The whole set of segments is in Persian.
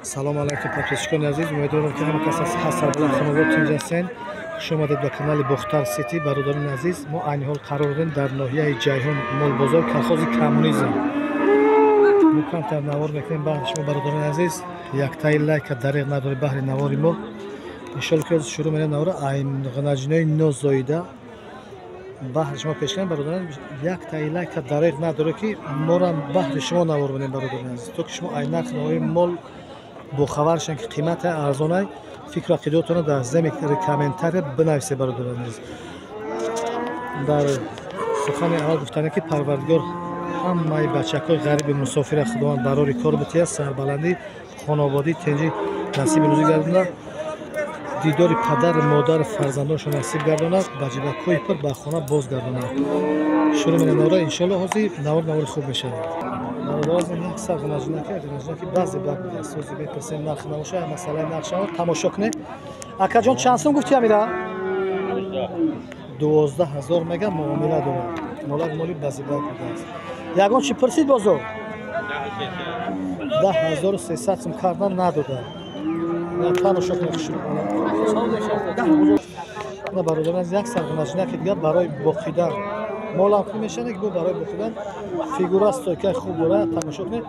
سلام علیکم پادکستچیان عزیز، امیدوارم که همه کس از حال سلامت خانواده‌تون هستین. خوش اومدید به کانال بختر سیتی. برادران عزیز، ما عین حال قرار داریم در ناحیه جیهون مول بازار کارخانه کمونیسم. مکمتر نوار میکنیم بعد شما برادران عزیز یک تای لایک دریغ نداره بهر نواری ما. ان شاء الله که از شروع می‌کنیم نوار این غنجینای نوزایده بهر شما پیش کنیم برادران. یک تای لایک دریغ نداره که ما را بهر شما نوار بدیم برادران عزیز. تو که شما این نرخ نواری مول با خبر شدن که قیمت ارزانه فکر و عقیده‌تون در زمین کامنتر بنویسید برادران عزیز. در سخن اول گفتن که پروردگار همه بچه‌های غریب مسافر خداوند برای کار بتیه سربلندی خانوادگی تنجی نصیب روزی گردونه، دیدار پدر مادر فرزندانشون نصیب گردونه، بجیبک‌های پر به خانه باز گردونه. شروع من نوار ان شاء الله حاضر نوار خوب میشه. برادران یک سر غنجینه که بعضی بعد سوزی بپرسین نرخ نماشه مسئله نقشه تماشا کنه. اکا جان چند سوم گفتی امیرا؟ 12000 میگه معامله داره. مالی بعضی بعد است. یگان چی پرسید بازو؟ 10300 سوم کردن نداده. نه تماشا کنه شروع کنه. نه برادران از یک سر غنجینه که دیگه برای باقیدن مال هم میشنه که برای بخودن فیگور است که خوب داره تماشا کنید.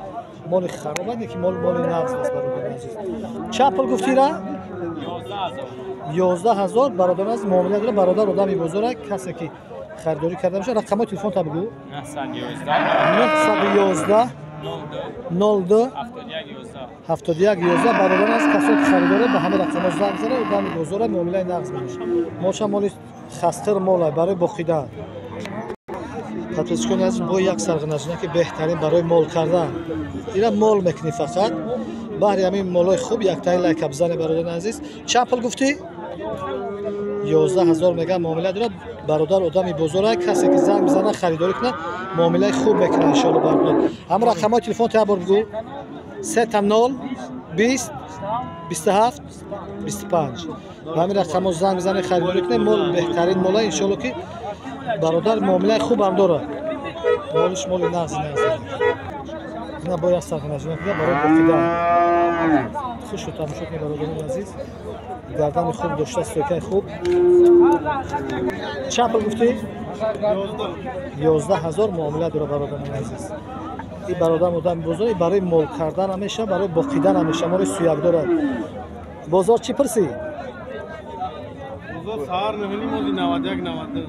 مال خرابه نیست که مال نقص است برادران عزیز. چند پول گفتی را؟ 11000 برادران از معامله داره. برادر آدمی بزرگ کسی که خریداری کرده باشه رقم تلفن تا بگو. 911 02 7111 برادران از کسی که خریداره به همه رقم زنگ بزنه آدمی بزرگ معامله نقص میشه. ماشا مال خستر مال برای بخیدن. پادکستچیان عزیز با یک سرغنجینه که بهترین برای مال کردن اینا مال میکنی فقط بهر همین مالای خوب یک تای لایک بزنید برادران عزیز. چند پول گفتی؟ 11000 میگه معامله داره. برادر آدمی بزرگ کسی که زنگ بزنه خریداری کنه معامله خوب میکنه ان شاء الله برادر. همه رقمای تلفن تا بار بگو. 30 20 27 25 همین رقمو زنگ بزنه خریداری کنه مال بهترین مال ان شاء الله که برادر معامله خوب هم داره. مالش مال نقص نه باید سرغنجینه کنه برای بخیدن. خوش شد تماشا کنید برادران عزیز. گردن خوب داشته سوکه خوب. چند پول گفتی؟ 11000 معامله داره برادران عزیز. این برادر آدم بزرگ برای مال کردن همیشه برای بخیدن همیشه مال سویک داره. بازار چی پرسی؟ بازار سهار نهنی موزی 91 92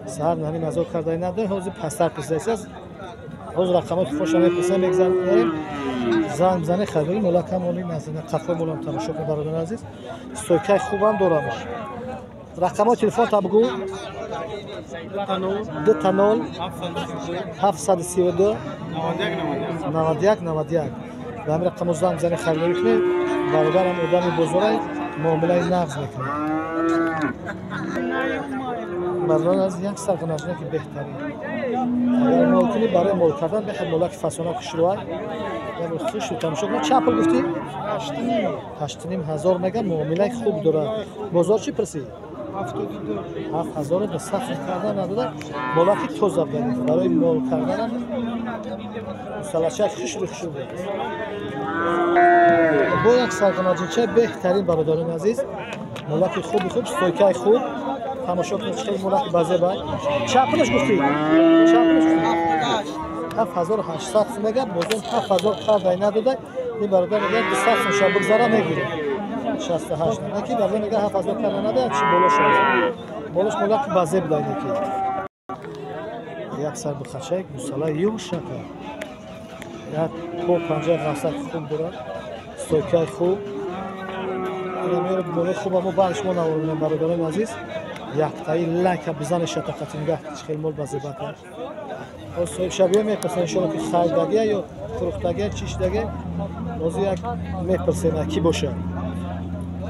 سهار نهنی مزار کرده نداره. حوزی پستر پرسی است. حوز رقمات فوش هم پرسی میگذاریم. زنگ بزنه خریداری ملاک هم مالی نزدیک قفای مولم تماشا کنید برادران عزیز. سوکه خوبم داره. رقمات تلفن تا بگو. 20 732 91 91 به همین رقم زنگ بزنه خریداری کنید. برادرم آدمی بزرگ معامله نقض میکنه. برادران از یک سرغنجینه که بهترین اگر مال کنی برای مال کردن به ملاک فسونا کشروای یا خوش تماشا کنید. چند پول گفتی؟ 8500 میگه معامله خوب داره. بازار چی پرسی؟ 7200 کردن نداده. ملاکی تو زبدنید برای مال کردن سلچه خوش بوده. با یک سرغنجینه بهترین برادران عزیز ملاکی خوب سویکای خوب تماشا کنید. خیلی ملاکی بازه باید. چند پولش گفتی؟ 7800 میگه بازم 7000 کردن نداده. این برادر میگه 200 شب بگذاره میگیره 68 نکی برادر میگه 7000 کردن نداده. چی بولش ملاکی بازه بدای نکی یک سر بخچه گوساله یو شکر یک پو پنجه غصت خوب داره سوکای خوب اینا میره مال خوب اما بعدش ما نوارونیم برادران عزیز. یک تایی لایک بزنه شتاقتینگه خیلی مال بازه بکنه. و صاحب شبیه میپرسن ان شاء الله که خریدگی یا فروختگی چیشدگی موضوع یک میپرسن کی باشه.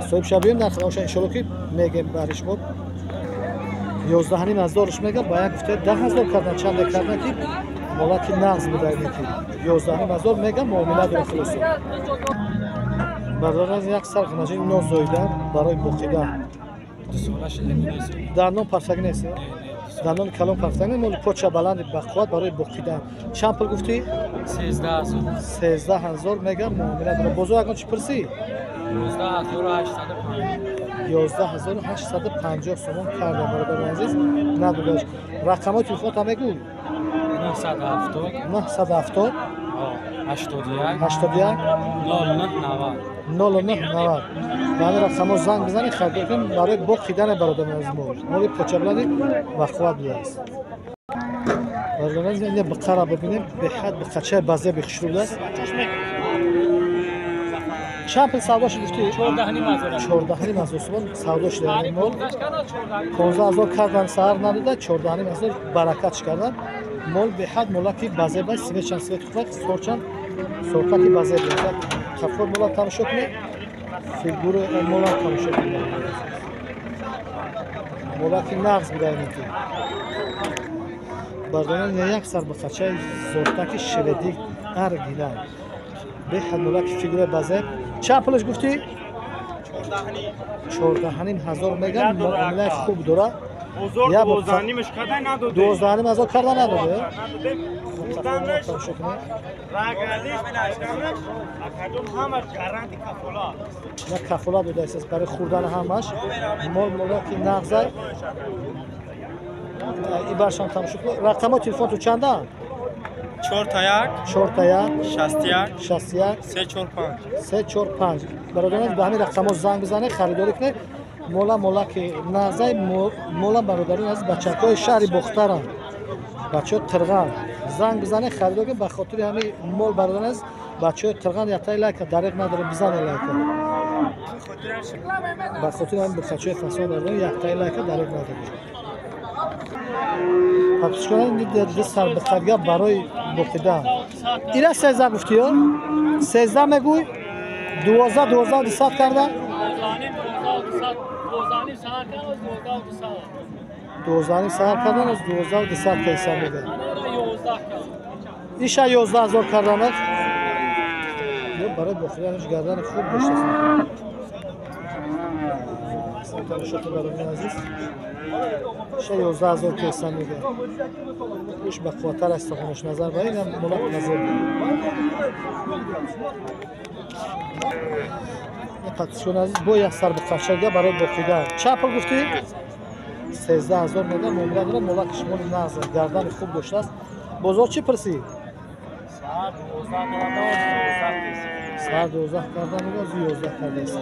صاحب شبیه نرخ باشه ان شاء الله که میگم برش بود 11000 میگه باید گفته 10000 کردن چند کردن که مالاکی نقض میدهید که 11000 میگه معامله داره خلاص. برادر از یک سرغنجینه نوزایده برای بخیدن در نام پرسگی نیست. دندان کلام پختنی مال پوچه بلند بقوت برای بقیدن. چند پول گفتی؟ 13000 13000 میگم معامله داره. بزرگ چی پرسی؟ 11850 11850 سوم کردم برادر عزیز. نداداش رقمای تلفن تا میگو 970 970 81 81 0990 0990 یعنی رقم‌ها زنگ بزنید خرید کنید برای بخیدن برادر عزیز مال پوچه بلند بقوت است. برادر عزیز اینجا بقره ببینیم به حد بقچه بازه بخشوده است. چند پول سوداش گفتی؟ 14 مزوسون سوداش داریم مال 15000 کردن سر نداده 14000 برکت کردن مال به حد مولاکی بازه باش سوی چند سوی تخت سورچن سورتاکی بازه بیاد کفور مولا تماشا کنه فیگور مولا تماشا کنه مولاکی نغز بدهیم که بردانان یک سر بخچه سورتاکی شویدی ارگیلان به حد مولاکی فیگور بازه چند پولش گفتی؟ 14500 میگم معامله خوب داره. یا 12000 کردن نداده. نه کفولا داده است برای خوردن همش مال مولاکی نغزه این برشان تماشا کن. رقم تلفن تو چنده؟ 4 تا 1 61 345 برادران به همین رقم زنگ بزنه خریداری کنه مولاکی نغزه مولا برادران از بچه‌های شهر بختران بچه‌ها ترغان زنگ بزنه خریداری کنه به خاطر همین مول برادران از بچه‌های ترغان یتای لایک دریغ نداره بزنه لایک به خاطر همین بچه‌های فساد برادران یتای لایک دریغ نداره پس کنن دید سر بخرگاه برای بخیدن ایره 13 گفتی ها؟ 13 میگوی؟ 12 کردن؟ 12 سهر کردن از 12 کیسا میده ایشه 11000 کردن از برای بخیدنش گردن خوب داشته سلطان شکل برای عزیز ایشه 11000 کیسا میده ایش به قوتر است خونش نظر باید هم ملاک نظر بید پتیشون عزیز با یک سر بخفشگه برای بخیدن چه پل گفتی؟ 13000 میده معامله داره ملاک شمال نظر گردن خوب داشته است بزرگ چی پرسی؟ سر 12 کردن میده از 11 کرده است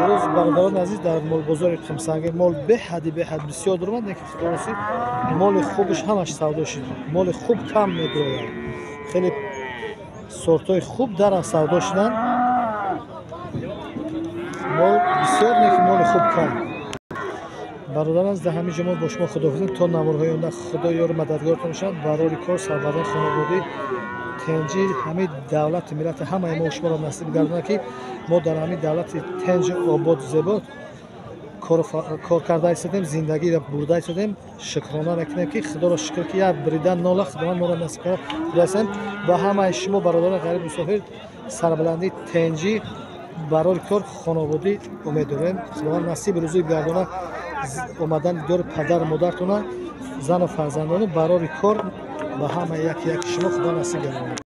روز برادران عزیز در مال بزرگ خمسنگی مال به حد بسیار درآمد که خلاصی مال خوبش همش سودا شد مال خوب کم میدوه خیلی سورتای خوب در سودا شدن مال بسیار نیک مال خوب کم برادران از همه جمع با شما خداحافظی تا نمورهای اون خدا یار مددگارتون شد برای کار سربردن خانواده تنجی همه دولت ملت همه ما شما را نصیب گردونه که ما در همه دولت تنج آباد زیبا کار کرده ایستادیم زندگی را برده ایستادیم شکرانه میکنیم که خدا را شکر که یک بریدن ناله خدا ما را نصیب کرده برسیم با همه شما برادران غریب مسافر سربلندی تنجی برای کار خانواده امید داریم خدا نصیب روزی گردونه اومدن دور پدر مادرتون زن و فرزندان برای کار با همه یک شما خدا نصیب گردونه